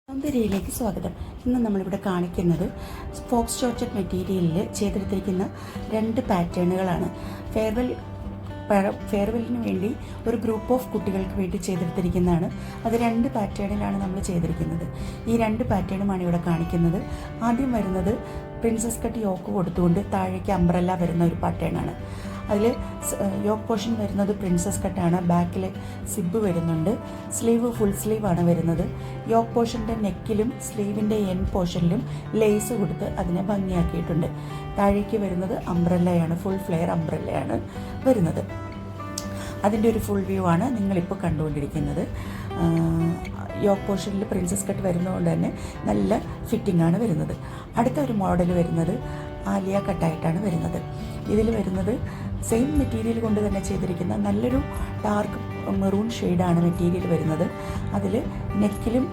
സൗന്ദര്യയിലേക്ക് സ്വാഗതം. ഇന്ന് നമ്മളിവിടെ കാണിക്കുന്നത് ഫോക്സ് ജോർജറ്റ് മെറ്റീരിയലിൽ ചെയ്തെടുത്തിരിക്കുന്ന രണ്ട് പാറ്റേണുകളാണ്. ഫെയർവെല്ലിന് വേണ്ടി ഒരു ഗ്രൂപ്പ് ഓഫ് കുട്ടികൾക്ക് വേണ്ടി ചെയ്തെടുത്തിരിക്കുന്നതാണ്. അത് രണ്ട് പാറ്റേണിലാണ് നമ്മൾ ചെയ്തിരിക്കുന്നത്. ഈ രണ്ട് പാറ്റേണുമാണ് ഇവിടെ കാണിക്കുന്നത്. ആദ്യം വരുന്നത് പ്രിൻസസ് കട്ട് യോക്ക് കൊടുത്തുകൊണ്ട് താഴേക്ക് അംബ്രല്ല വരുന്ന ഒരു പാറ്റേണാണ്. അതിൽ യോക്ക് പോർഷൻ വരുന്നത് പ്രിൻസസ് കട്ടാണ്. ബാക്കിൽ സിബ് വരുന്നുണ്ട്. സ്ലീവ് ഫുൾ സ്ലീവാണ് വരുന്നത്. യോക്ക് പോർഷൻ്റെ നെക്കിലും സ്ലീവിൻ്റെ എൻ പോർഷനിലും ലേസ് കൊടുത്ത് അതിനെ ഭംഗിയാക്കിയിട്ടുണ്ട്. താഴേക്ക് വരുന്നത് അംബ്രല്ലയാണ്, ഫുൾ ഫ്ലെയർ അംബ്രല്ലയാണ് വരുന്നത്. അതിൻ്റെ ഒരു ഫുൾ വ്യൂ ആണ് നിങ്ങളിപ്പോൾ കണ്ടുകൊണ്ടിരിക്കുന്നത്. യോക്ക് പോർഷനിൽ പ്രിൻസസ് കട്ട് വരുന്നതുകൊണ്ട് തന്നെ നല്ല ഫിറ്റിംഗ് ആണ് വരുന്നത്. അടുത്ത ഒരു മോഡൽ വരുന്നത് ആലിയ കട്ടായിട്ടാണ് വരുന്നത്. ഇതിൽ വരുന്നത് സെയിം മെറ്റീരിയൽ കൊണ്ട് തന്നെ ചെയ്തിരിക്കുന്ന നല്ലൊരു ഡാർക്ക് മെറൂൺ ഷെയ്ഡാണ് മെറ്റീരിയൽ വരുന്നത്. അതിൽ നെക്കിലും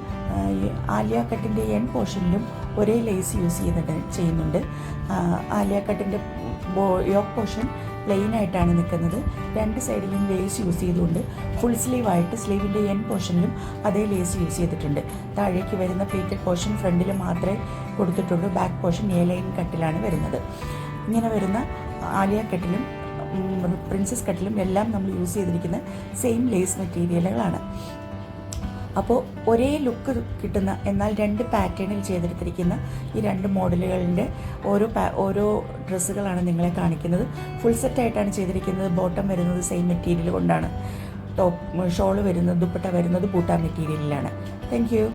ആലിയ കട്ടിൻ്റെ എൻ പോർഷനിലും ഒരേ ലേസ് യൂസ് ചെയ്യുന്നുണ്ട്. ആലിയ കട്ടിൻ്റെ യോക്ക് പോർഷൻ പ്ലെയിൻ ആയിട്ടാണ് നിൽക്കുന്നത്. രണ്ട് സൈഡിലും ലേസ് യൂസ് ചെയ്തുകൊണ്ട് ഫുൾ സ്ലീവായിട്ട് സ്ലീവിൻ്റെ എൻ പോർഷനിലും അതേ ലേസ് യൂസ് ചെയ്തിട്ടുണ്ട്. താഴേക്ക് വരുന്ന പ്ലീറ്റഡ് പോർഷൻ ഫ്രണ്ടിൽ മാത്രമേ കൊടുത്തിട്ടുള്ളൂ. ബാക്ക് പോർഷൻ എ ലൈൻ കട്ടിലാണ് വരുന്നത്. ഇങ്ങനെ വരുന്ന ആലിയ കട്ടിലും പ്രിൻസസ് കട്ടിലും എല്ലാം നമ്മൾ യൂസ് ചെയ്തിരിക്കുന്ന സെയിം ലേസ് മെറ്റീരിയലുകളാണ്. അപ്പോൾ ഒരേ ലുക്ക് കിട്ടുന്ന എന്നാൽ രണ്ട് പാറ്റേണിൽ ചെയ്തെടുത്തിരിക്കുന്ന ഈ രണ്ട് മോഡലുകളുടെ ഓരോ ഡ്രസ്സുകളാണ് നിങ്ങളെ കാണിക്കുന്നത്. ഫുൾ സെറ്റായിട്ടാണ് ചെയ്തിരിക്കുന്നത്. ബോട്ടം വരുന്നത് സെയിം മെറ്റീരിയൽ കൊണ്ടാണ്. ഷോള് വരുന്നത്, ദുപ്പട്ട വരുന്നത് ബൂട്ടാ മെറ്റീരിയലിലാണ്. Thank you.